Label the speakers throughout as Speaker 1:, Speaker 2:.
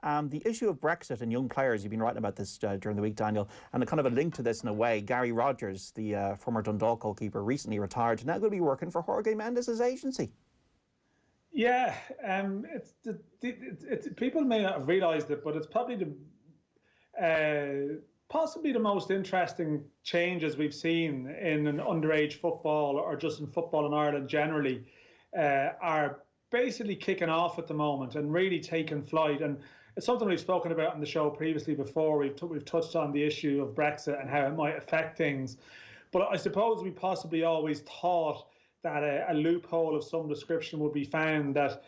Speaker 1: The issue of Brexit and young players, you've been writing about this during the week, Daniel, and a kind of a link to this in a way. Gary Rogers, the former Dundalk goalkeeper, recently retired, now going to be working for Jorge Mendes' agency.
Speaker 2: Yeah, it's people may not have realised it, but it's probably possibly the most interesting changes we've seen in an underage football, or just in football in Ireland generally, are basically kicking off at the moment and really taking flight. And it's something we've spoken about on the show previously before. We've touched on the issue of Brexit and how it might affect things. But I suppose we possibly always thought that a loophole of some description would be found, that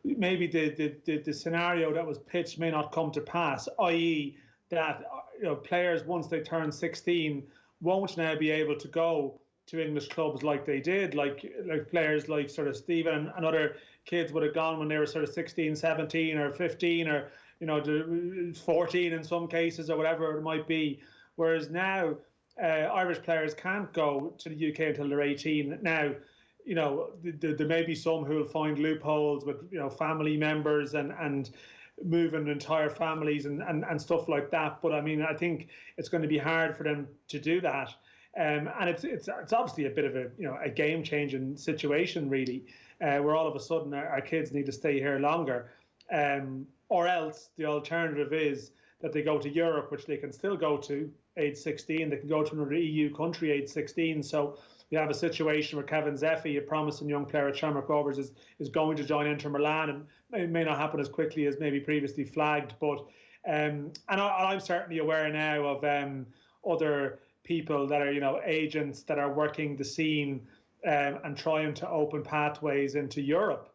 Speaker 2: maybe the scenario that was pitched may not come to pass, i.e. that players, once they turn 16, won't now be able to go to English clubs like they did, like players like sort of Stephen and other kids would have gone when they were sort of 16, 17 or 15 or 14 in some cases, or whatever it might be. Whereas now Irish players can't go to the UK until they're 18. Now, there may be some who will find loopholes with family members and moving entire families and stuff like that. But I mean, I think it's going to be hard for them to do that. And it's obviously a bit of a game-changing situation, really, where all of a sudden our kids need to stay here longer, or else the alternative is that they go to Europe, which they can still go to age 16. They can go to another EU country age 16. So we have a situation where Kevin Zeffy, a promising young player at Shamrock Rovers, is going to join Inter Milan, and it may not happen as quickly as maybe previously flagged. But and I'm certainly aware now of other people that are agents that are working the scene and trying to open pathways into Europe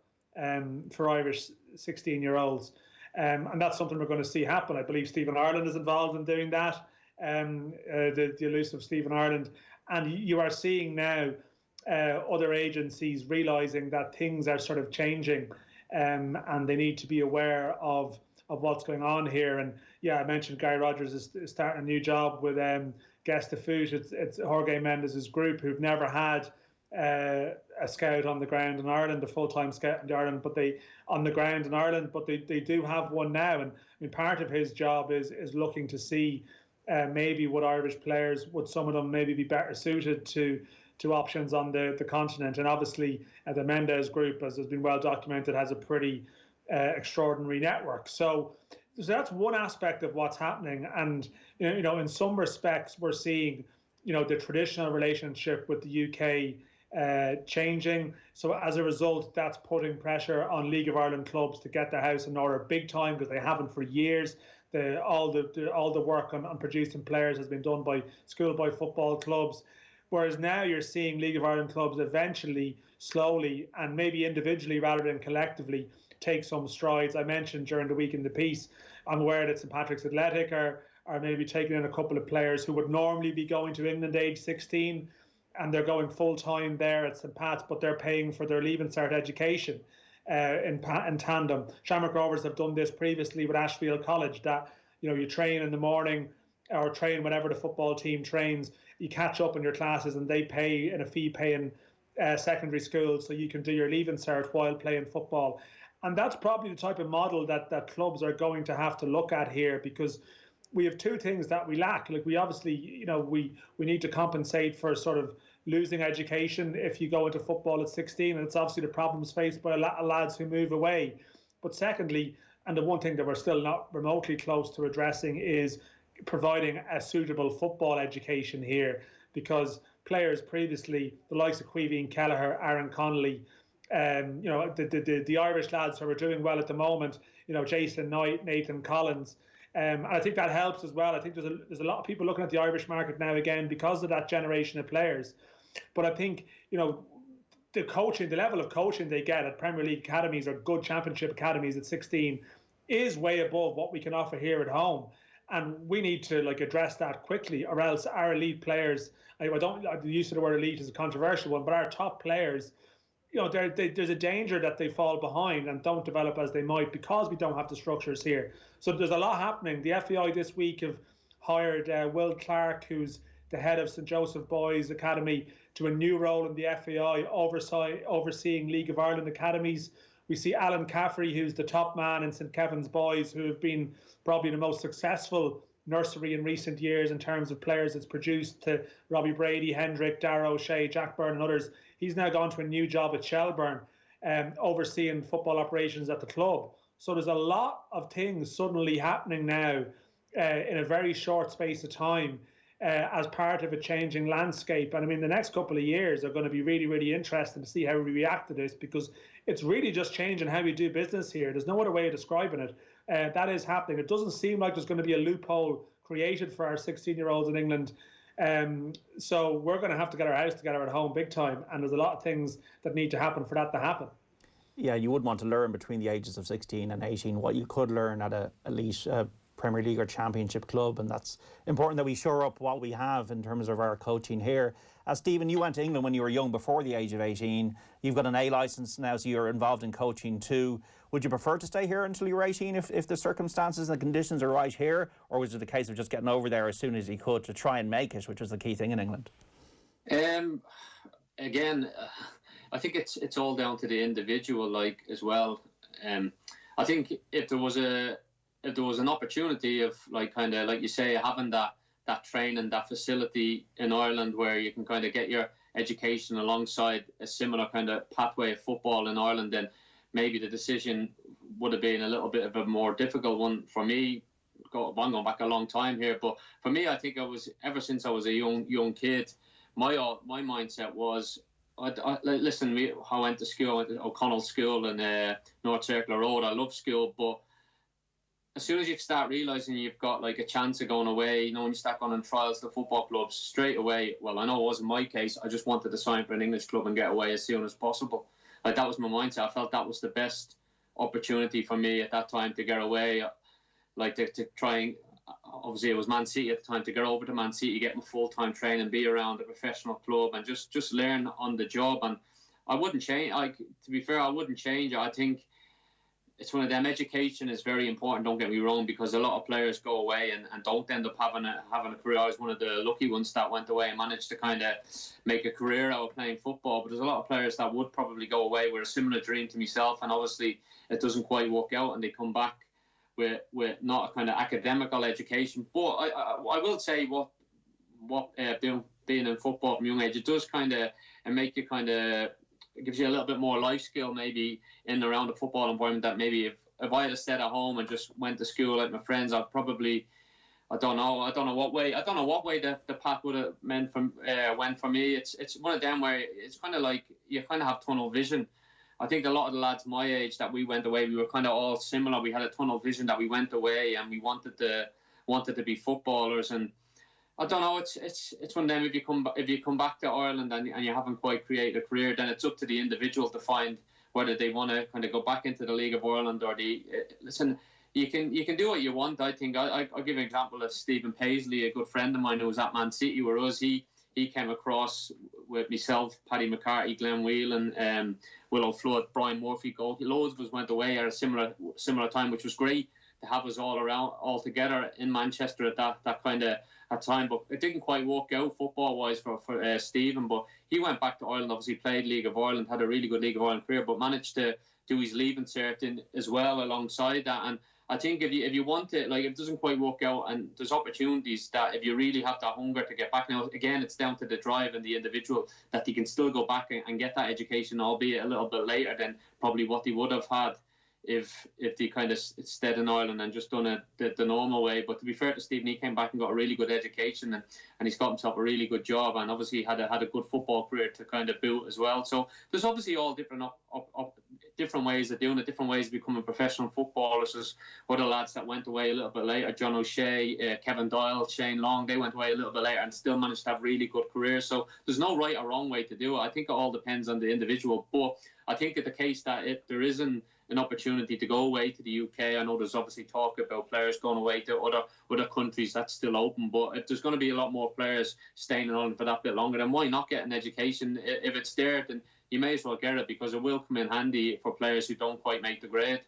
Speaker 2: for Irish 16-year-olds. And that's something we're going to see happen. I believe Stephen Ireland is involved in doing that, the elusive Stephen Ireland. And you are seeing now other agencies realising that things are sort of changing, and they need to be aware of what's going on here. And yeah, I mentioned Gary Rogers is starting a new job with Guess the Foot. It's Jorge Mendes' group, who've never had a scout on the ground in Ireland, a full-time scout in Ireland, but they do have one now. And I mean, part of his job is looking to see maybe would Irish players, would some of them maybe be better suited to options on the continent. And obviously the Mendes group, as has been well documented, has a pretty extraordinary network. So that's one aspect of what's happening. And in some respects we're seeing the traditional relationship with the UK changing. So as a result, that's putting pressure on League of Ireland clubs to get their house in order big time, because they haven't for years. All the work on producing players has been done by schoolboy football clubs, whereas now you're seeing League of Ireland clubs eventually, slowly, and maybe individually rather than collectively, take some strides. I mentioned during the week in the piece, I'm aware that St Patrick's Athletic are maybe taking in a couple of players who would normally be going to England age 16, and they're going full-time there at St Pat's, but they're paying for their Leaving Cert education in tandem. Shamrock Rovers have done this previously with Ashfield College, that you train in the morning or train whenever the football team trains, you catch up in your classes, and they pay in a fee-paying secondary school so you can do your Leaving Cert while playing football. And that's probably the type of model that clubs are going to have to look at here, because we have two things that we lack. Like, we obviously, we need to compensate for sort of losing education if you go into football at 16, and it's obviously the problems faced by a lot of lads who move away. But secondly, and the one thing that we're still not remotely close to addressing, is providing a suitable football education here, because players previously, the likes of Caoimhín Kelleher, Aaron Connolly, the Irish lads who are doing well at the moment, Jason Knight, Nathan Collins, and I think that helps as well. I think there's a lot of people looking at the Irish market now again because of that generation of players. But I think the coaching, the level of coaching they get at Premier League academies or good Championship academies at 16 is way above what we can offer here at home. And we need to address that quickly, or else our elite players, the use of the word elite is a controversial one, but our top players, there's a danger that they fall behind and don't develop as they might, because we don't have the structures here. So there's a lot happening. The FAI this week have hired Will Clark, who's the head of St Joseph Boys Academy, to a new role in the FAI, overseeing League of Ireland academies. We see Alan Caffrey, who's the top man in St Kevin's Boys, who have been probably the most successful nursery in recent years in terms of players it's produced, to Robbie Brady, Hendrick, Darrow O'Shea, Jack Byrne and others. He's now gone to a new job at Shelburne, overseeing football operations at the club. So there's a lot of things suddenly happening now in a very short space of time as part of a changing landscape. And I mean, the next couple of years are going to be really, really interesting to see how we react to this, because it's really just changing how we do business here. There's no other way of describing it. That is happening. It doesn't seem like there's going to be a loophole created for our 16-year-olds in England. So we're going to have to get our house together at home big time. And there's a lot of things that need to happen for that to happen.
Speaker 1: Yeah, you would want to learn between the ages of 16 and 18 what you could learn at a elite Premier League or Championship club, and that's important that we shore up what we have in terms of our coaching here. Stephen, you went to England when you were young, before the age of 18. You've got an A licence now, so you're involved in coaching too. Would you prefer to stay here until you were 18 if the circumstances and the conditions are right here, or was it a case of just getting over there as soon as you could to try and make it, which was the key thing in England?
Speaker 3: Again, I think it's all down to the individual, as well. I think if there was an opportunity of like you say, having that training, that facility in Ireland where you can kind of get your education alongside a similar kind of pathway of football in Ireland, then maybe the decision would have been a little bit of a more difficult one for me. I'm going back a long time here, but for me, I think ever since I was a young kid, my mindset was, I went to school, I went to O'Connell School in North Circular Road. I love school, but as soon as you start realising you've got like a chance of going away, when you start going on trials to football clubs, straight away, well, I know it wasn't my case, I just wanted to sign for an English club and get away as soon as possible. Like, that was my mindset. I felt that was the best opportunity for me at that time to get away, to try and, obviously it was Man City at the time, to get over to Man City, get my full-time training, be around a professional club and just learn on the job. And I wouldn't change, to be fair, I wouldn't change it. I think it's one of them. Education is very important, don't get me wrong, because a lot of players go away and don't end up having a career. I was one of the lucky ones that went away and managed to kind of make a career out of playing football. But there's a lot of players that would probably go away with a similar dream to myself, and obviously it doesn't quite work out, and they come back with not a kind of academical education. But I will say what being in football from a young age, it does kind of make you kind of, it gives you a little bit more life skill maybe in and around the football environment, that maybe if I had stayed at home and just went to school like my friends, I'd probably, I don't know what way the path would have went for me. It's one of them where it's kind of like you kind of have tunnel vision. I think a lot of the lads my age that we went away, we were kind of all similar. We had a tunnel vision that we went away and we wanted to be footballers. And I don't know. It's one of them. If you come back to Ireland and you haven't quite created a career, then it's up to the individual to find whether they want to kind of go back into the League of Ireland or listen. You can do what you want. I think I'll give an example of Stephen Paisley, a good friend of mine who was at Man City with us. He came across with myself, Paddy McCarthy, Glenn Whelan, Willow Flood, Brian Murphy. Loads of us went away at a similar time, which was great to have us all together in Manchester at that kind of time. But it didn't quite work out football wise for Stephen. But he went back to Ireland, obviously played League of Ireland, had a really good League of Ireland career, but managed to do his leaving cert as well alongside that. And I think if you want it, like, if it doesn't quite work out, and there's opportunities that if you really have that hunger to get back. Now, again, it's down to the drive and the individual that he can still go back and get that education, albeit a little bit later than probably what he would have had if they kind of stayed in Ireland and just done it the normal way. But to be fair to Stephen, he came back and got a really good education and he's got himself a really good job, and obviously had a good football career to kind of boot as well. So there's obviously all different ways of doing it, different ways of becoming professional footballers. There's other lads that went away a little bit later, John O'Shea, Kevin Doyle, Shane Long, they went away a little bit later and still managed to have really good careers. So there's no right or wrong way to do it. I think it all depends on the individual. But I think in the case that if there isn't an opportunity to go away to the UK, I know there's obviously talk about players going away to other countries, that's still open. But if there's going to be a lot more players staying in Ireland for that bit longer, then why not get an education? If it's there, then you may as well get it, because it will come in handy for players who don't quite make the grade.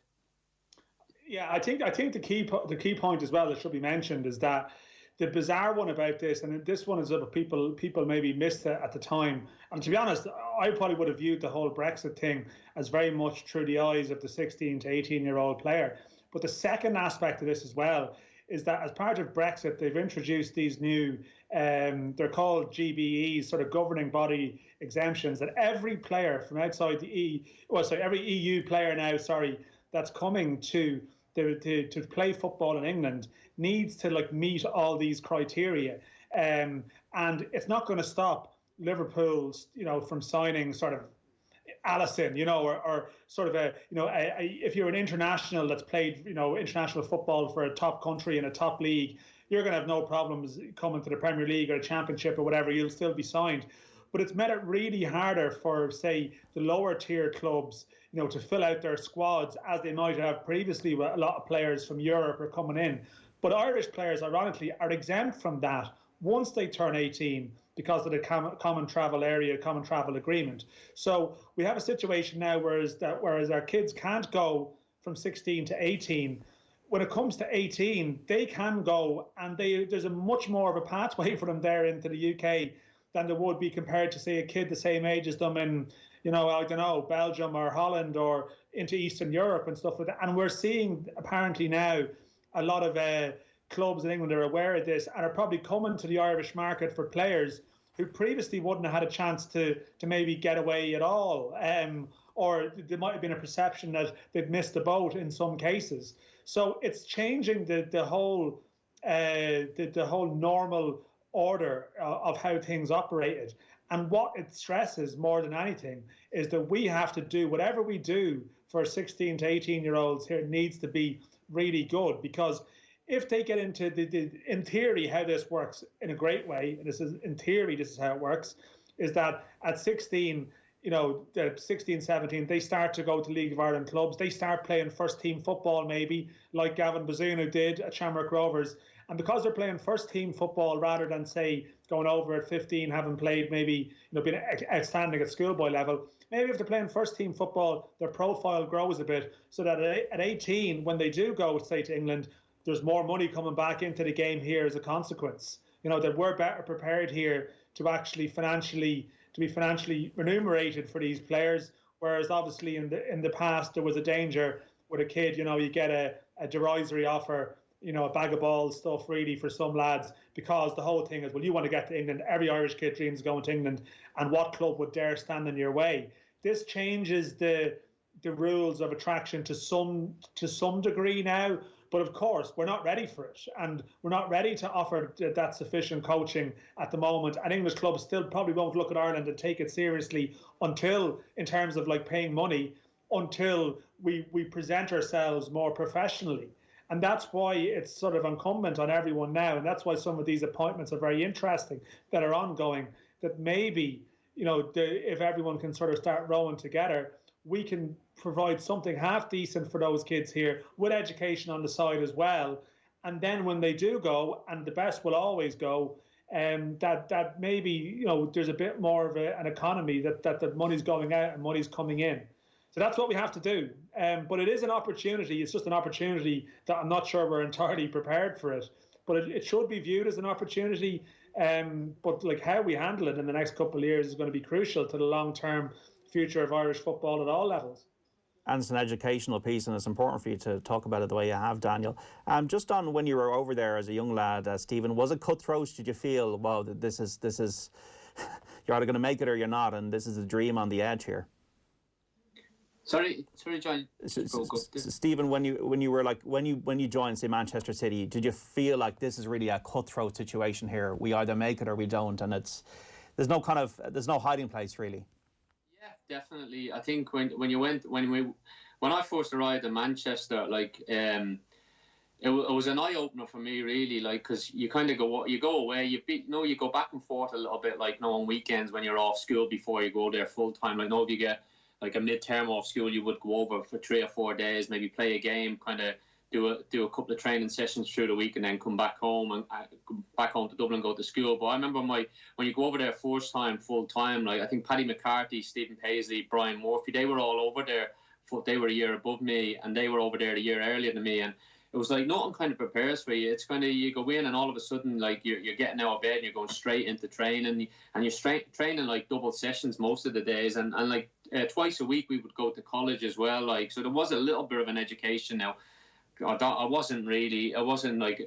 Speaker 2: Yeah, I think the key point as well that should be mentioned is that the bizarre one about this, and this one is that people maybe missed it at the time. And to be honest, I probably would have viewed the whole Brexit thing as very much through the eyes of the 16 to 18-year-old player. But the second aspect of this as well is that as part of Brexit, they've introduced these new, they're called GBEs, sort of governing body exemptions, that every player from outside the every EU player now, that's coming to play football in England needs to meet all these criteria, and it's not going to stop Liverpool's from signing sort of Allison, or sort of if you're an international that's played international football for a top country in a top league, you're going to have no problems coming to the Premier League or a Championship or whatever. You'll still be signed. But it's made it really harder for, say, the lower tier clubs, to fill out their squads as they might have previously, with a lot of players from Europe are coming in. But Irish players, ironically, are exempt from that once they turn 18 because of the common travel area, common travel agreement. So we have a situation now whereas our kids can't go from 16 to 18. When it comes to 18, they can go, and there's a much more of a pathway for them there into the UK than there would be compared to, say, a kid the same age as them in, I don't know, Belgium or Holland or into Eastern Europe and stuff like that. And we're seeing apparently now a lot of clubs in England are aware of this and are probably coming to the Irish market for players who previously wouldn't have had a chance to maybe get away at all, or there might have been a perception that they'd missed the boat in some cases. So it's changing the whole normal order of how things operated. And what it stresses more than anything is that we have to do whatever we do for 16 to 18-year-olds here needs to be really good, because if they get into in theory, how this works in a great way, and this is how it works, is that at 16, the 16, 17, they start to go to League of Ireland clubs. They start playing first team football, maybe like Gavin Bazunu did at Shamrock Rovers. And because they're playing first team football rather than, say, going over at 15, having played maybe, been outstanding at schoolboy level, maybe if they're playing first team football, their profile grows a bit, so that at 18, when they do go, say, to England, there's more money coming back into the game here as a consequence. That we're better prepared here to actually be financially remunerated for these players. Whereas obviously in the past there was a danger with a kid, you get a derisory offer, a bag of balls stuff really for some lads, because the whole thing is, well, you want to get to England. Every Irish kid dreams of going to England, and what club would dare stand in your way? This changes the rules of attraction to some degree now. But of course, we're not ready for it, and we're not ready to offer that sufficient coaching at the moment. And English clubs still probably won't look at Ireland and take it seriously until, in terms of paying money, until we present ourselves more professionally. And that's why it's sort of incumbent on everyone now, and that's why some of these appointments are very interesting that are ongoing, that maybe, if everyone can sort of start rowing together, we can provide something half decent for those kids here with education on the side as well. And then when they do go, and the best will always go, that maybe, there's a bit more of an economy, that the money's going out and money's coming in. So that's what we have to do. But it is an opportunity. It's just an opportunity that I'm not sure we're entirely prepared for it. But it should be viewed as an opportunity. But how we handle it in the next couple of years is going to be crucial to the long-term future of Irish football at all levels.
Speaker 1: And it's an educational piece, and it's important for you to talk about it the way you have, Daniel. Just on when you were over there as a young lad, Stephen, was it cutthroat? Did you feel, wow, this is you're either going to make it or you're not, and this is a dream on the edge here?
Speaker 3: Sorry, John.
Speaker 1: Stephen, when you joined, say, Manchester City, did you feel like this is really a cutthroat situation here? We either make it or we don't, and there's no hiding place really.
Speaker 3: Yeah, definitely. I think when I first arrived in Manchester, it was an eye opener for me, really, because you kind of go away, you go back and forth a little bit, on weekends when you're off school before you go there full time. If you get a mid-term off school, you would go over for 3 or 4 days, maybe play a game, kind of do a couple of training sessions through the week, and then come back home and back home to Dublin and go to school. But I remember when you go over there first time, full time, I think Paddy McCarthy, Stephen Paisley, Brian Murphy, they were all over there. They were a year above me, and they were over there a year earlier than me. And it was like nothing kind of prepares for you. It's kind of, you go in and all of a sudden, like, you're getting out of bed and you're going straight into training, and you're training like double sessions most of the days, and like twice a week we would go to college as well. Like, so there was a little bit of an education now. I wasn't like,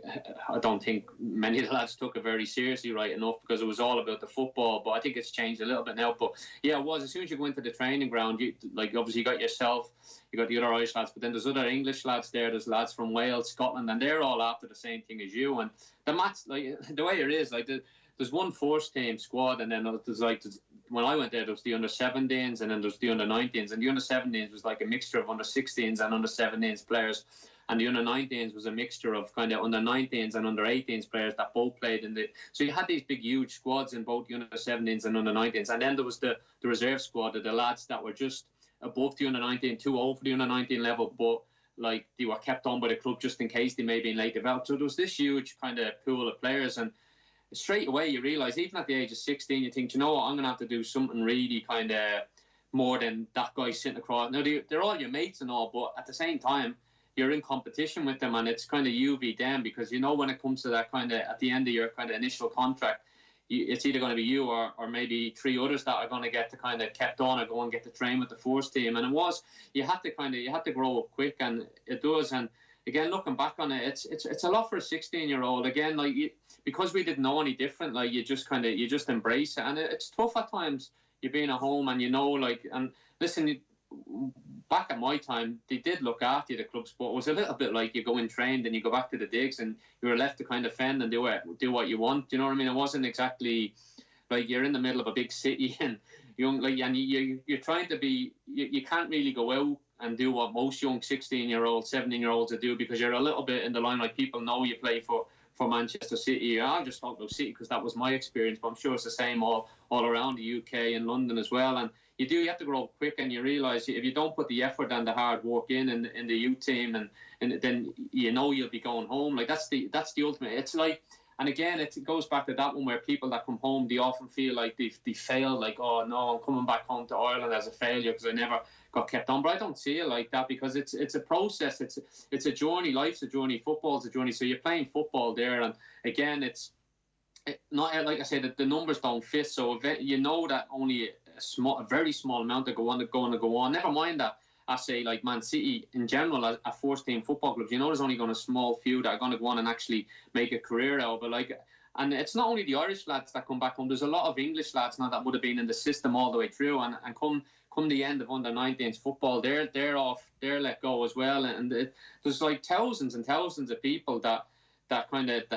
Speaker 3: I don't think many of the lads took it very seriously right enough, because it was all about the football. But I think it's changed a little bit now. But yeah, it was, as soon as you go into the training ground, you, like, obviously you got yourself, you got the other Irish lads, but then there's other English lads there, there's lads from Wales, Scotland, and they're all after the same thing as you. And the match, like, the way it is, like, there's one first team squad, and then when I went there, there was the under-17s, and then there's the under-19s, and the under-17s was like a mixture of under-16s and under-17s players, and the under-19s was a mixture of kind of under-19s and under-18s players that both played in the. So you had these big, huge squads in both the under-17s and under-19s, and then there was the reserve squad of the lads that were just above the under-19, too old for the under-19 level, but like they were kept on by the club just in case they may be in late development. So there was this huge kind of pool of players, and straight away you realise, even at the age of 16, you think, you know what, I'm going to have to do something really kind of more than that guy sitting across. Now, they're all your mates and all, but at the same time, you're in competition with them, and it's kind of you v them, because you know when it comes to that kind of, at the end of your kind of initial contract, it's either going to be you or maybe three others that are going to get to kind of kept on or go and get to train with the first team. And it was, you had to grow up quick, and it does. And again, looking back on it, it's a lot for a 16-year-old. Again, like, because we didn't know any different, like, you just embrace it, and it's tough at times. You're being at home, and you know, like, and listen, back at my time, they did look after you, the clubs, but it was a little bit like you go in trained and you go back to the digs, and you were left to kind of fend and do what you want. You know what I mean? It wasn't exactly like you're in the middle of a big city and you're trying to be. You can't really go out and do what most young 16-year-olds, 17-year-olds do, because you're a little bit in the line. Like, people know you play for Manchester City. I just talk about City because that was my experience, but I'm sure it's the same all around the UK and London as well. And you have to grow up quick, and you realise if you don't put the effort and the hard work in the youth team, and then you know you'll be going home. Like, that's the ultimate. It's like, and again, it goes back to that one where people that come home, they often feel like they failed. Like, oh no, I'm coming back home to Ireland as a failure because I never got kept on. But I don't see it like that, because it's a process. It's a journey. Life's a journey. Football's a journey. So you're playing football there, and again, it's not, like I said, the numbers don't fit. So you know that only a very small amount are going to go on. Never mind that, I say, like Man City in general, at first team football clubs, you know, there's only going to a small few that are going to go on and actually make a career out of it. Like, and it's not only the Irish lads that come back home. There's a lot of English lads now that would have been in the system all the way through, and come the end of under-19s football, they're off, they're let go as well. And there's like thousands and thousands of people that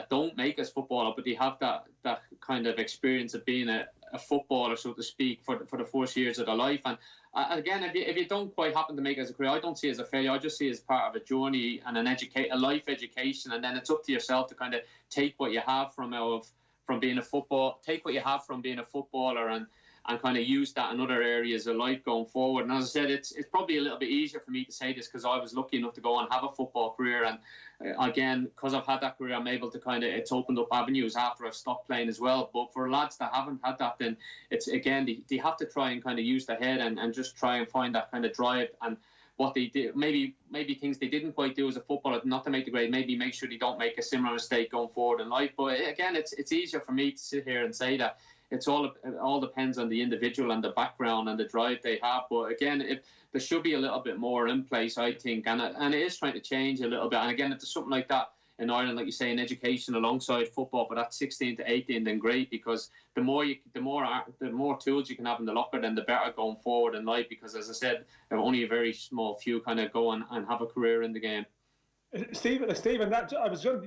Speaker 3: don't make us footballer, but they have that kind of experience of being a footballer, so to speak, for the first years of their life. And again, if you don't quite happen to make it as a career, I don't see it as a failure. I just see it as part of a journey and a life education, and then it's up to yourself to kind of take what you have from being a footballer and kind of use that in other areas of life going forward. And as I said, it's probably a little bit easier for me to say this because I was lucky enough to go and have a football career, and again, because I've had that career, I'm able to it's opened up avenues after I've stopped playing as well. But for lads that haven't had that, then it's, again, they have to try and kind of use the head and just try and find that kind of drive, and what they did, maybe things they didn't quite do as a footballer, not to make the grade, maybe make sure they don't make a similar mistake going forward in life. But again, it's easier for me to sit here and say that. It all depends on the individual and the background and the drive they have. But again, there should be a little bit more in place, I think, and it is trying to change a little bit. And again, if there's something like that in Ireland, like you say, in education alongside football, but at 16 to 18, then great, because the more tools you can have in the locker, then the better going forward in life. Because as I said, only a very small few kind of go and have a career in the game.
Speaker 2: Stephen,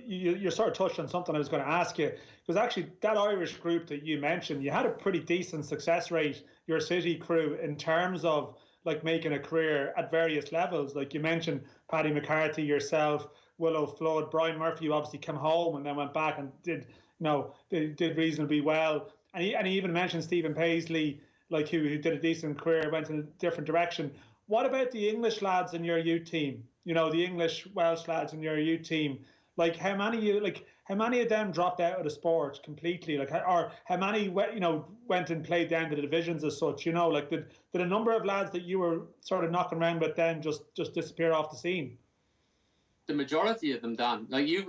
Speaker 2: you sort of touched on something I was going to ask you, because actually that Irish group that you mentioned, you had a pretty decent success rate, your City crew, in terms of like making a career at various levels. Like you mentioned, Paddy McCarthy, yourself, Willow Flood, Brian Murphy, you obviously came home and then went back and did reasonably well. And he even mentioned Stephen Paisley, like who did a decent career, went in a different direction. What about the English lads in your youth team? You know, the English Welsh lads in your youth team. Like how many of them dropped out of the sport completely? Like, or how many went and played down to the divisions as such? You know, like did a number of lads that you were sort of knocking around with then just disappear off the scene?
Speaker 3: the majority of them, Dan, like you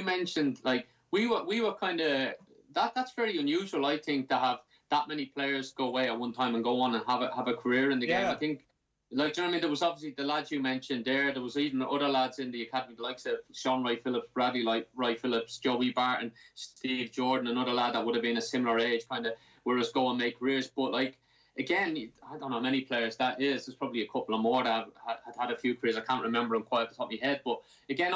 Speaker 3: mentioned, like we were kind of that's very unusual, I think, to have that many players go away at one time and go on and have a career in the game. I think, like, do you know what I mean? There was obviously the lads you mentioned there. There was even other lads in the academy, the likes of Sean Wright-Phillips, Bradley Wright-Phillips, Joey Barton, Steve Jordan, another lad that would have been a similar age, kind of, whereas go and make careers. But, like, again, I don't know how many players that is. There's probably a couple of more that had a few careers. I can't remember them quite off the top of my head. But again,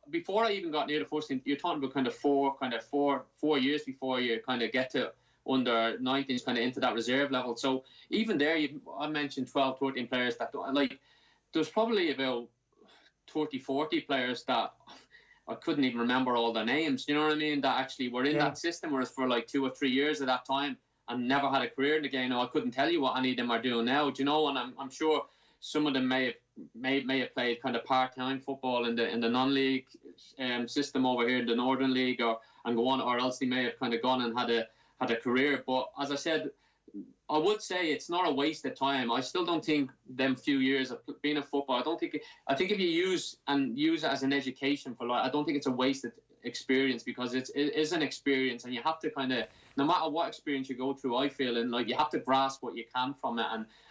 Speaker 3: before I even got near the first team, you're talking about kind of four years before you kind of get to under 19s, kind of into that reserve level. So even there, I mentioned 12, 13 players that don't, like, there's probably about 30, 40 players that I couldn't even remember all their names. You know what I mean? That actually were in that system, whereas for like 2 or 3 years at that time, and never had a career in the game. Now, I couldn't tell you what any of them are doing now. Do you know? And I'm sure some of them may have played kind of part-time football in the non-league system over here in the Northern League, or else they may have kind of gone and had a career. But as I said, I would say it's not a waste of time. I still don't think them few years of being a football, I think if you use it as an education for life, I don't think it's a wasted experience, because it is an experience, and you have to kind of, no matter what experience you go through, I feel, and like, you have to grasp what you can from it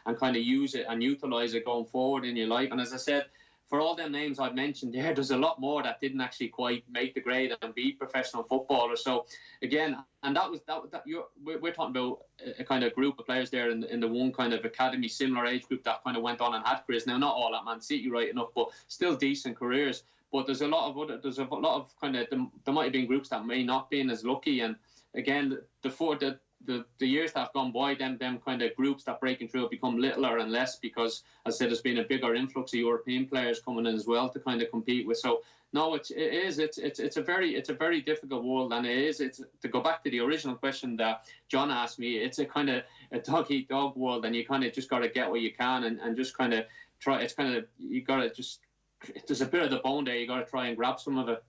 Speaker 3: and kind of use it and utilize it going forward in your life. And as I said, for all them names I've mentioned there's a lot more that didn't actually quite make the grade and be professional footballers. So again, and we're talking about a kind of group of players there in the one kind of academy, similar age group, that kind of went on and had careers. Now, not all at Man City, right enough, but still decent careers. But there's a lot of kind of, there might have been groups that may not been as lucky. And again, the years that have gone by, them kind of groups that breaking through have become littler and less, because, as I said, there's been a bigger influx of European players coming in as well to kind of compete with. So no, it's a very difficult world, and it's to go back to the original question that John asked me. It's a kind of a dog eat dog world, and you kind of just got to get what you can and just kind of try. It's kind of, you got to just, there's a bit of the bone there. You got to try and grab some of it.